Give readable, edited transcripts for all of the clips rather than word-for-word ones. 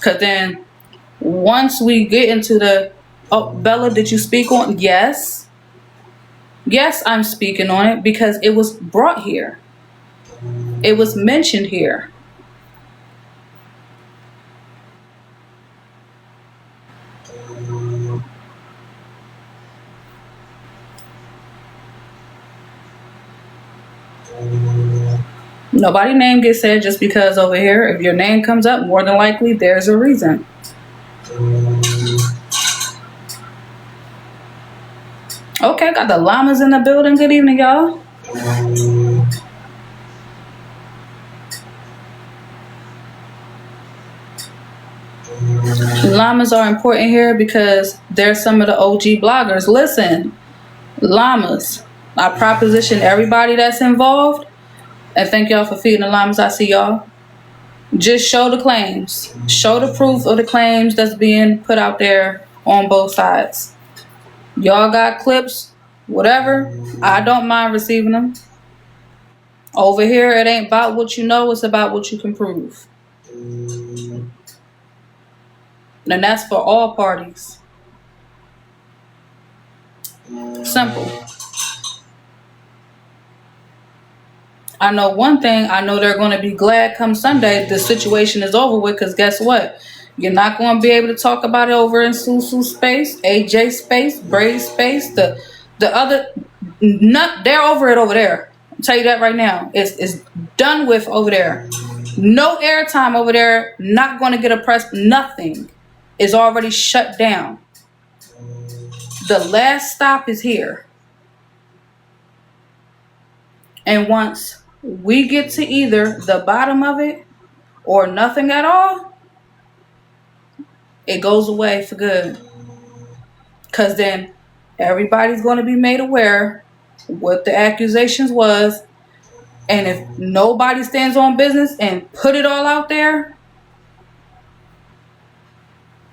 Cause then once we get into the, oh, Bella, did you speak on? Yes. Yes, I'm speaking on it because it was brought here. It was mentioned here. Nobody name gets said just because over here, if your name comes up, more than likely there's a reason. Okay, got the llamas in the building. Good evening, y'all. Llamas are important here because they're some of the OG bloggers. Listen, llamas, I proposition everybody that's involved, and thank y'all for feeding the llamas. I see y'all. Just show the claims. Show the proof of the claims that's being put out there on both sides. Y'all got clips, whatever. I don't mind receiving them. Over here, it ain't about what you know. It's about what you can prove. And that's for all parties. Simple. I know one thing. I know they're going to be glad come Sunday the situation is over with, because guess what? You're not going to be able to talk about it over in Susu space, AJ space, Braid space, the other. They're over it over there. I'll tell you that right now. It's done with over there. No airtime over there. Not going to get a press. Nothing is already shut down. The last stop is here. And once we get to either the bottom of it or nothing at all, it goes away for good. Because then everybody's going to be made aware what the accusations was. And if nobody stands on business and put it all out there,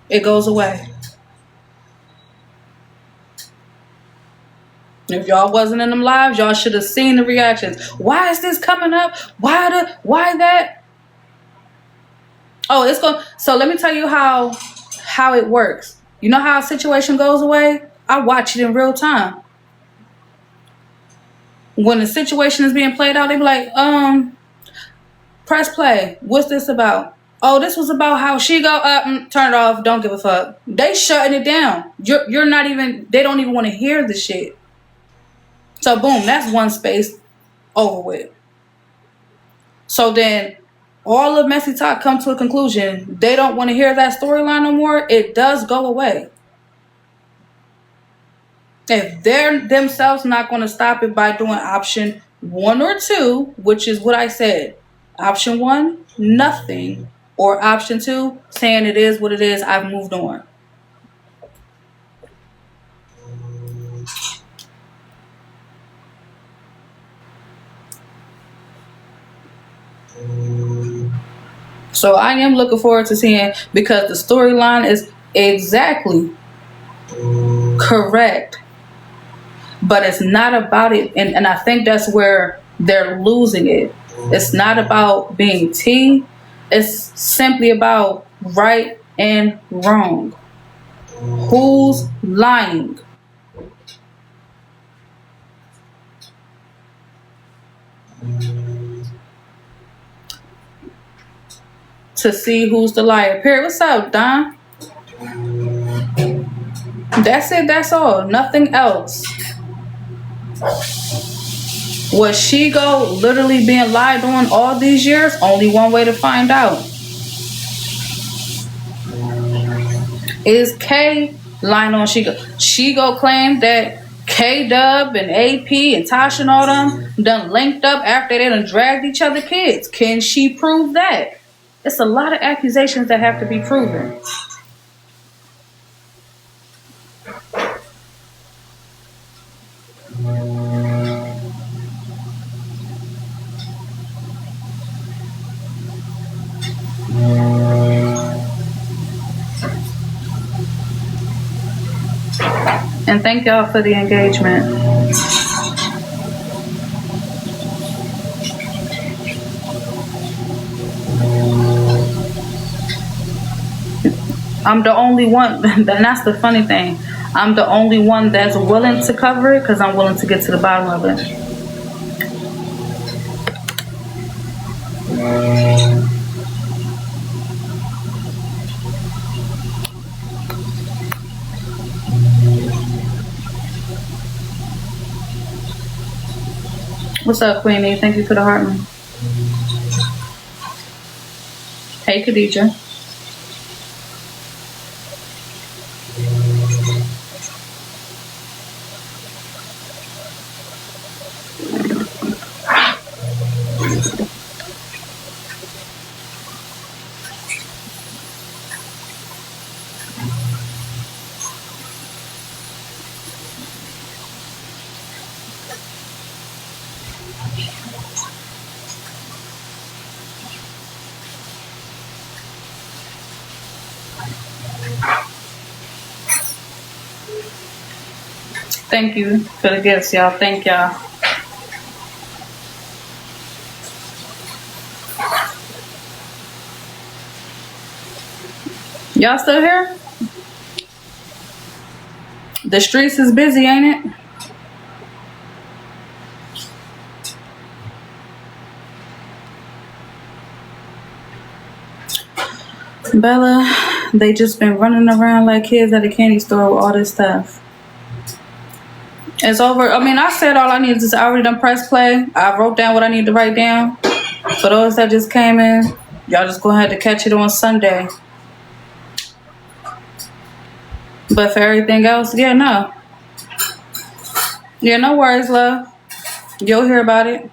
it goes away. If y'all wasn't in them lives, y'all should have seen the reactions. Why is this coming up? Why that? Oh, it's going. So let me tell you how it works. You know how a situation goes away? I watch it in real time. When the situation is being played out, they be like, press play. What's this about? Oh, this was about how she go up, turn it off, don't give a fuck. They shutting it down. You're not even, they don't even want to hear the shit. So boom, that's one space over with. So then all of Messy Talk come to a conclusion. They don't want to hear that storyline no more. It does go away. If they're themselves not going to stop it by doing option 1 or 2, which is what I said. Option 1, nothing. Or option 2, saying it is what it is, I've moved on. So I am looking forward to seeing, because the storyline is exactly correct. But it's not about it. And I think that's where they're losing it. It's not about being T. It's simply about right and wrong. Who's lying? To see who's the liar. Period. What's up, Don? That's it. That's all. Nothing else. Was Shigo literally being lied on all these years? Only one way to find out. Is K lying on Shigo? Shigo claimed that K-Dub and AP and Tasha and all them done linked up after they done dragged each other kids. Can she prove that? It's a lot of accusations that have to be proven. And thank y'all for the engagement. I'm the only one, and that's the funny thing. I'm the only one that's willing to cover it because I'm willing to get to the bottom of it. What's up, Queenie? Thank you for the heart. Hey, Khadija. Thank you for the gifts, y'all. Thank y'all. Y'all still here? The streets is busy, ain't it? Bella, they just been running around like kids at a candy store with all this stuff. It's over. I mean, I said all I needed to say. I already done press play. I wrote down what I need to write down. For those that just came in, y'all just go ahead to catch it on Sunday. But for everything else, yeah, no. Yeah, no worries, love. You'll hear about it.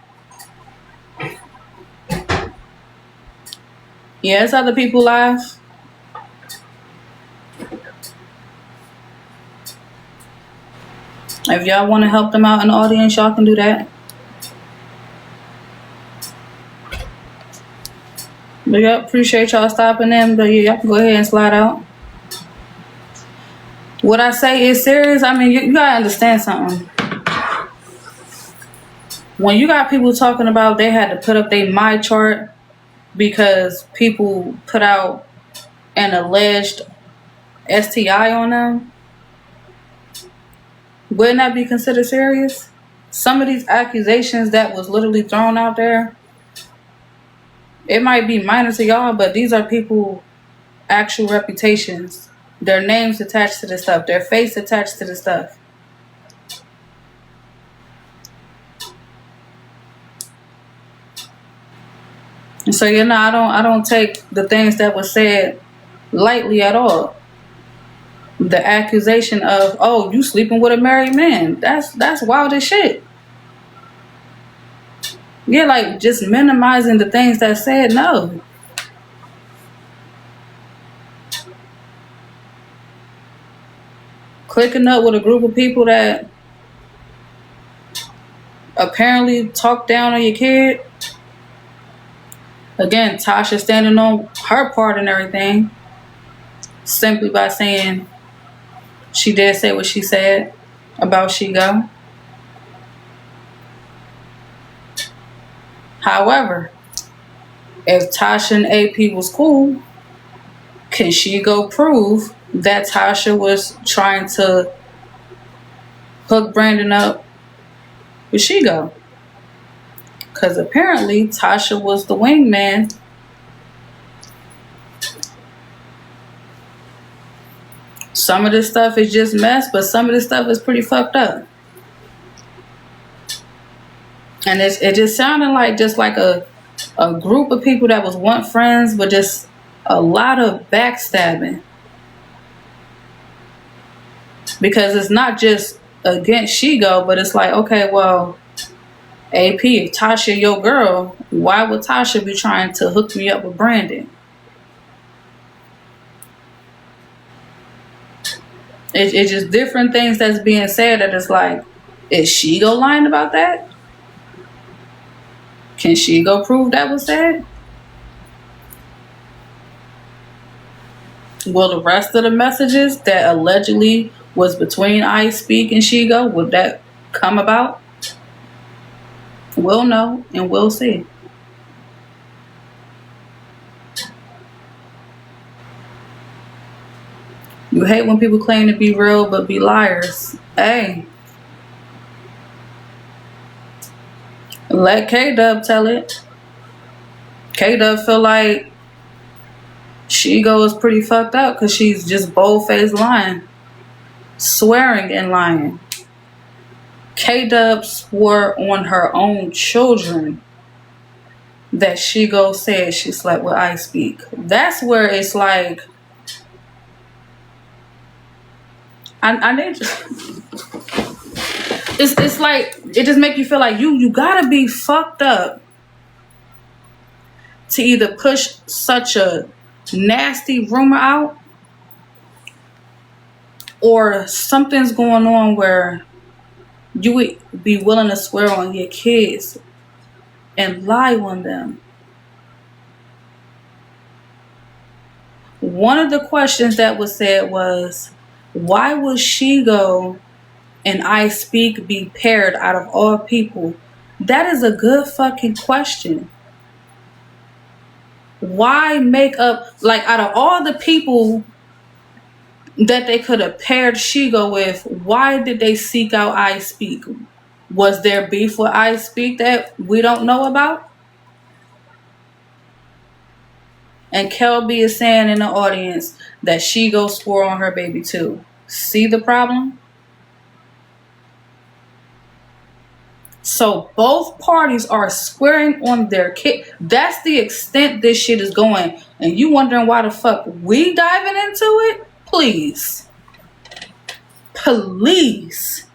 Yeah, it's other people live. If y'all want to help them out in the audience, y'all can do that. But yeah, appreciate y'all stopping in. But yeah, y'all can go ahead and slide out. What I say is serious. I mean, you gotta understand something. When you got people talking about they had to put up their my chart because people put out an alleged STI on them, wouldn't that be considered serious? Some of these accusations that was literally thrown out there, it might be minor to y'all, but these are people actual reputations. Their names attached to the stuff, their face attached to the stuff. And so I don't take the things that were said lightly at all. The accusation of, oh, you sleeping with a married man. That's wild as shit. Yeah, like just minimizing the things that said, no. Clicking up with a group of people that apparently talk down on your kid. Again, Tasha standing on her part and everything, simply by saying she did say what she said about Shigo. However, if Tasha and AP was cool, can Shigo prove that Tasha was trying to hook Brandon up with Shigo? Because apparently Tasha was the wingman. Some of this stuff is just mess, but some of this stuff is pretty fucked up. And it just sounded like just like a group of people that was once friends, but just a lot of backstabbing. Because it's not just against Shigo, but it's like, okay, well, AP, if Tasha your girl, why would Tasha be trying to hook me up with Brandon? It's just different things that's being said that it's like, is Shigo lying about that? Can Shigo prove that was said? Will the rest of the messages that allegedly was between I Speak and Shigo, would that come about? We'll know and we'll see. You hate when people claim to be real but be liars. Hey, let K-Dub tell it. K-Dub feel like she goes pretty fucked up because she's just bold-faced lying. Swearing and lying. K-Dub swore on her own children that she said she slept with Ice Speak. That's where it's like, I need to, it's like, it just make you feel like you gotta be fucked up to either push such a nasty rumor out, or something's going on where you would be willing to swear on your kids and lie on them. One of the questions that was said was, why would Shigo and I Speak be paired out of all people? That is a good fucking question. Why make up, like, out of all the people that they could have paired Shigo with, why did they seek out I Speak? Was there beef with I Speak that we don't know about? And Kelby is saying in the audience that Shigo swore on her baby too. See the problem? So both parties are swearing on their kid. That's the extent this shit is going. And you wondering why the fuck we diving into it? Please. Please.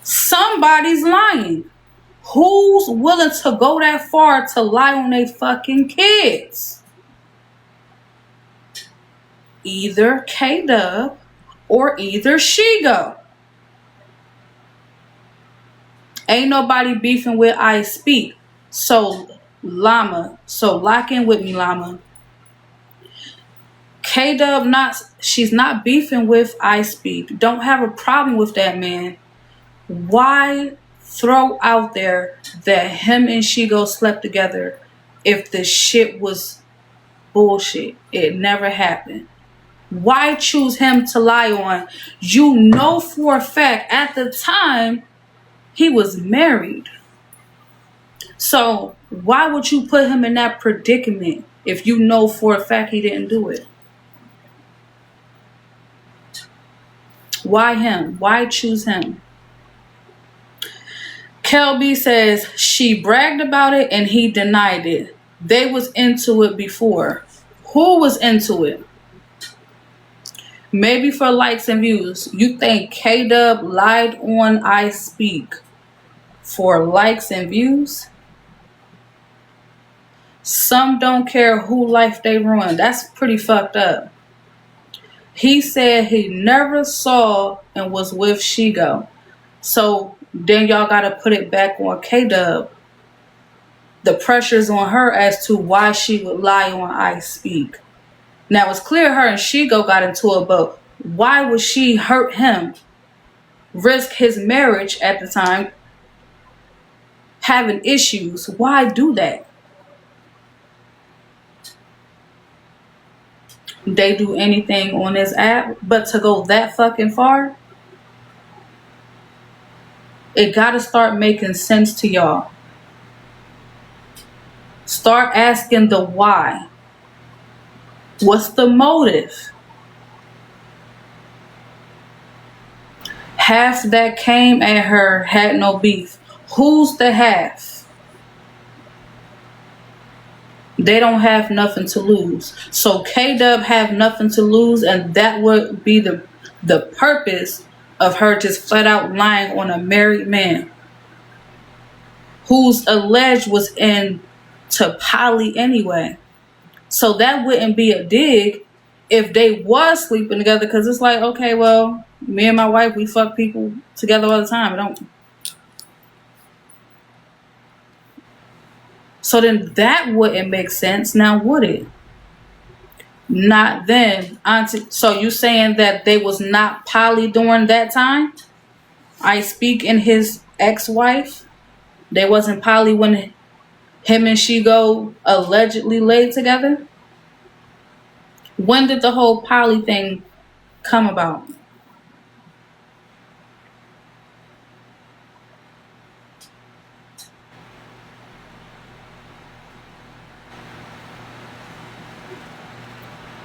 Somebody's lying. Who's willing to go that far to lie on their fucking kids? Either K-Dub or either Shigo. Ain't nobody beefing with I Speak. So Llama, so lock in with me, Llama. K-Dub she's not beefing with I Speak. Don't have a problem with that, man. Why throw out there that him and Shigo slept together if the shit was bullshit? It never happened. Why choose him to lie on? You know for a fact at the time he was married. So why would you put him in that predicament if you know for a fact he didn't do it? Why him? Why choose him? Kelby says she bragged about it and he denied it. They was into it before. Who was into it? Maybe for likes and views. You think K-Dub lied on I Speak for likes and views? Some don't care who life they ruin. That's pretty fucked up. He said he never saw and was with Shigo. So then y'all gotta put it back on K-Dub. The pressure's on her as to why she would lie on I Speak. Now it's clear her and Shigo got into it, but why would she hurt him? Risk his marriage at the time, having issues. Why do that? They do anything on this app, but to go that fucking far, it gotta start making sense to y'all. Start asking the why. What's the motive? Half that came at her had no beef. Who's the half? They don't have nothing to lose. So K-Dub have nothing to lose, and that would be the purpose of her just flat out lying on a married man who's alleged was into poly anyway. So that wouldn't be a dig if they was sleeping together, because it's like, okay, well, me and my wife, we fuck people together all the time. So then that wouldn't make sense. Now would it? Not then. Auntie, so you saying that they was not poly during that time? I Speak and his ex-wife? They wasn't poly when him and Shigo allegedly laid together? When did the whole poly thing come about?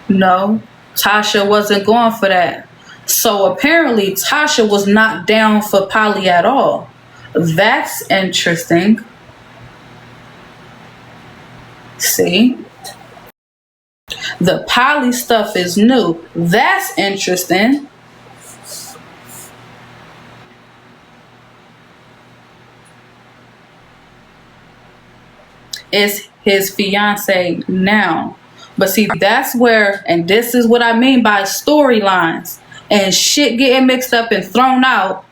No, Tasha wasn't going for that. So apparently Tasha was not down for poly at all. That's interesting. See? The poly stuff is new. That's interesting. It's his fiance now. But see, that's where, and this is what I mean by storylines and shit getting mixed up and thrown out,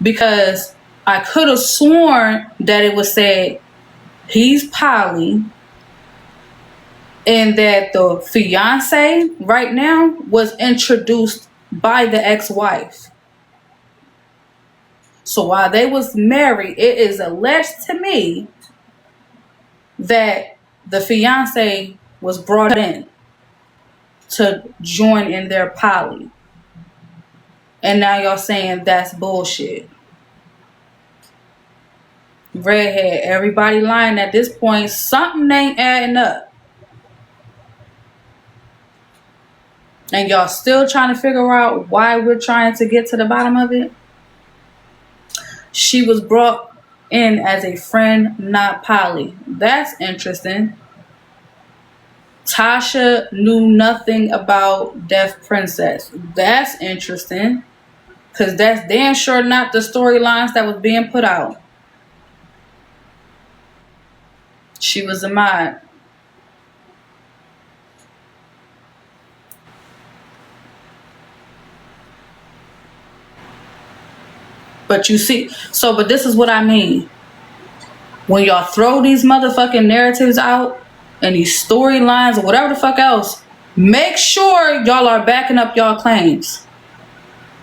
because I could have sworn that it was said he's poly and that the fiance right now was introduced by the ex-wife. So while they was married, it is alleged to me that the fiance was brought in to join in their poly. And now y'all saying that's bullshit. Redhead, everybody lying at this point. Something ain't adding up. And y'all still trying to figure out why we're trying to get to the bottom of it? She was brought in as a friend, not poly. That's interesting. Tasha knew nothing about Deaf Princess. That's interesting. Because that's damn sure not the storylines that was being put out. She was a mod. But you see, but this is what I mean. When y'all throw these motherfucking narratives out and these storylines or whatever the fuck else, make sure y'all are backing up y'all claims.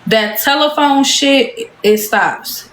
That telephone shit, it stops.